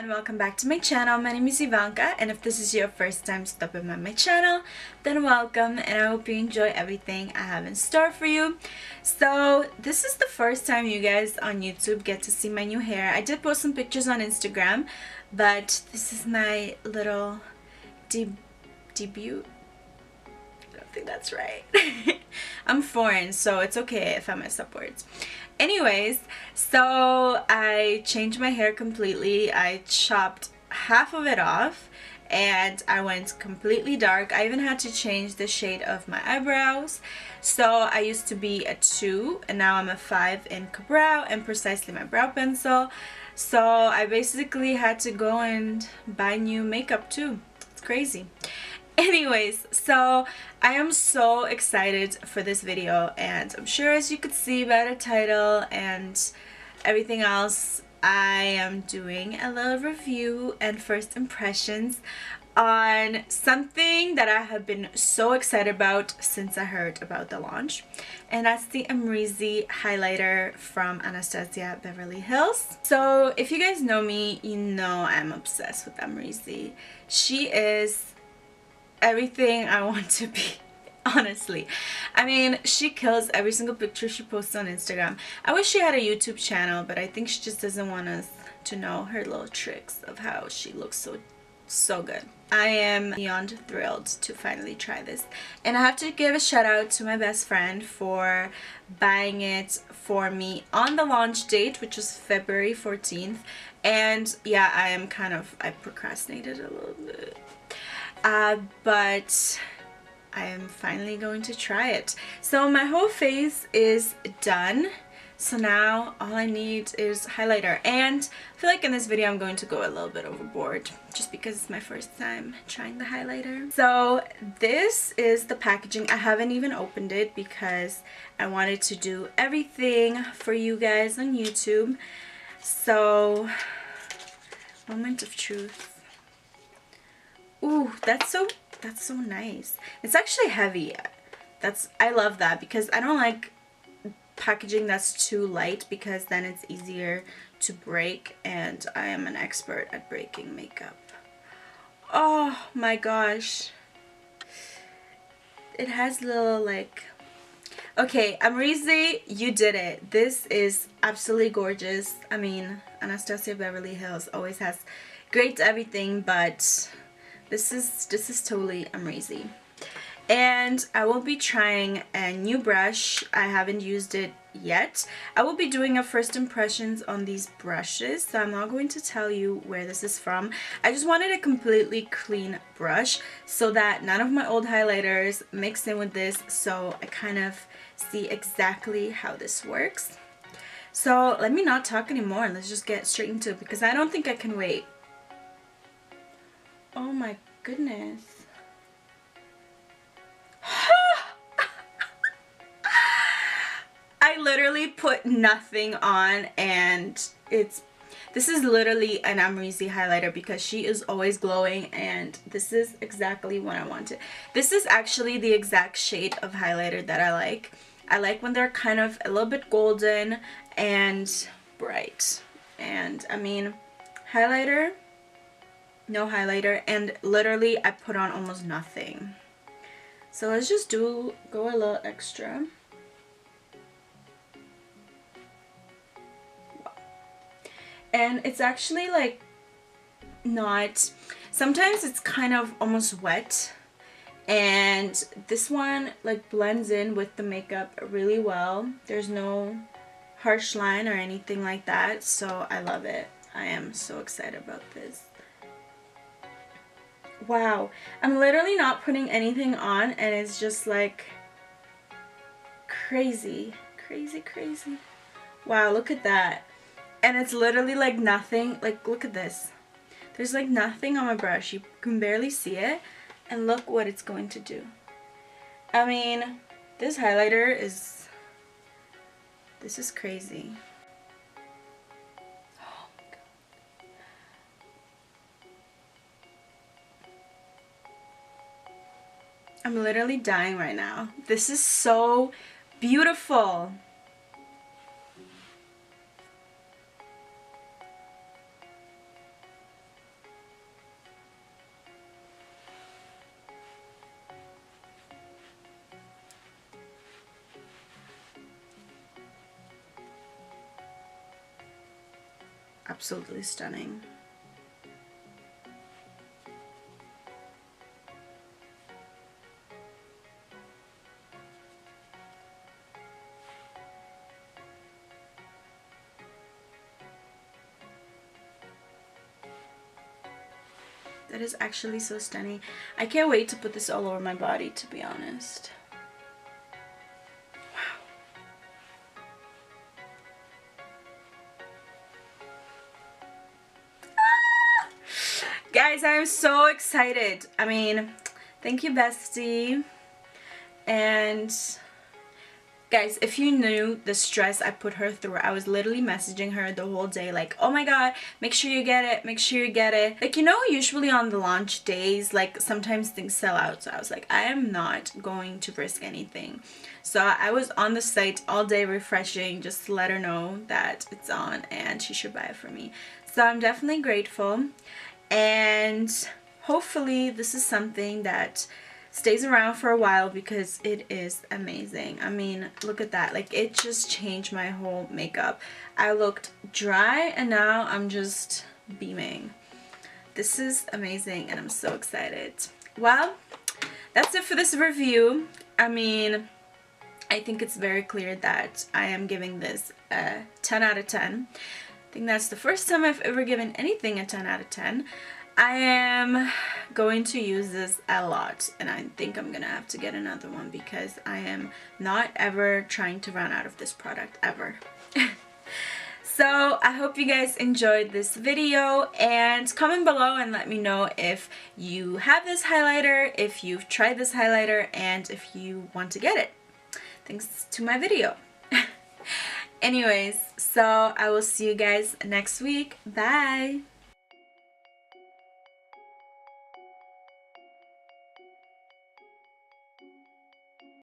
and welcome back to my channel. My name is Ivanka, and if this is your first time stopping by my channel, then welcome, and I hope you enjoy everything I have in store for you. So this is the first time you guys on YouTube get to see my new hair. I did post some pictures on Instagram, but this is my little debut. I don't think that's right. I'm foreign, so it's okay if I mess up words. Anyways, so I changed my hair completely. I chopped half of it off and I went completely dark. I even had to change the shade of my eyebrows. So I used to be a 2 and now I'm a 5 in brow and precisely my brow pencil. So I basically had to go and buy new makeup too. It's crazy. Anyways, so I am so excited for this video, and I'm sure as you could see by the title and everything else, I am doing a little review and first impressions on something that I have been so excited about since I heard about the launch, and that's the Amrezy Highlighter from Anastasia Beverly Hills. So if you guys know me, you know I'm obsessed with Amrezy. She is everything I want to be, honestly. I mean, she kills every single picture she posts on Instagram. I wish she had a YouTube channel, but I think she just doesn't want us to know her little tricks of how she looks so good. I am beyond thrilled to finally try this, and I have to give a shout out to my best friend for buying it for me on the launch date, which was February 14th. And yeah, I procrastinated a little bit. But I am finally going to try it. So my whole face is done. So now all I need is highlighter. And I feel like in this video I'm going to go a little bit overboard just because it's my first time trying the highlighter. So this is the packaging. I haven't even opened it because I wanted to do everything for you guys on YouTube. So, moment of truth. Ooh, that's so nice. It's actually heavy. I love that because I don't like packaging that's too light because then it's easier to break, and I am an expert at breaking makeup. Oh my gosh. It has little like, okay, Amrezy, you did it. This is absolutely gorgeous. I mean, Anastasia Beverly Hills always has great everything, but this is totally Amrezy. And I will be trying a new brush. I haven't used it yet. I will be doing a first impressions on these brushes, so I'm not going to tell you where this is from. I just wanted a completely clean brush so that none of my old highlighters mix in with this, so I kind of see exactly how this works. So let me not talk anymore and let's just get straight into it because I don't think I can wait. Oh my goodness. I literally put nothing on, and this is literally an Amrezy highlighter because she is always glowing, and this is exactly what I wanted. This is actually the exact shade of highlighter that I like. I like when they're kind of a little bit golden and bright. And I mean, highlighter, no highlighter, and literally I put on almost nothing. So let's just go a little extra. Wow. And it's actually like not, sometimes it's kind of almost wet, and this one like blends in with the makeup really well. There's no harsh line or anything like that, so I love it. I am so excited about this. Wow, I'm literally not putting anything on, and it's just like crazy. Wow, look at that. And it's literally like nothing. Like, look at this. There's like nothing on my brush. You can barely see it, and look what it's going to do. I mean, this highlighter is, this is crazy. I'm literally dying right now. This is so beautiful. absolutely stunning. That is actually so stunning. I can't wait to put this all over my body, to be honest. Guys, I'm so excited. I mean, thank you, bestie. And guys, if you knew the stress I put her through, I was literally messaging her the whole day like, oh my god, make sure you get it, make sure you get it. Like, you know, usually on the launch days, like sometimes things sell out. So I was like, I am not going to risk anything. So I was on the site all day refreshing just to let her know that it's on and she should buy it for me. So I'm definitely grateful. And hopefully this is something that stays around for a while because it is amazing. I mean, look at that. Like, it just changed my whole makeup. I looked dry and now I'm just beaming. This is amazing and I'm so excited. Well, that's it for this review. I mean, I think it's very clear that I am giving this a 10 out of 10. I think that's the first time I've ever given anything a 10 out of 10. I am going to use this a lot and I think I'm gonna have to get another one because I am not ever trying to run out of this product ever. So I hope you guys enjoyed this video, and comment below and let me know if you have this highlighter, if you've tried this highlighter, and if you want to get it. Thanks to my video. Anyways, so I will see you guys next week. Bye!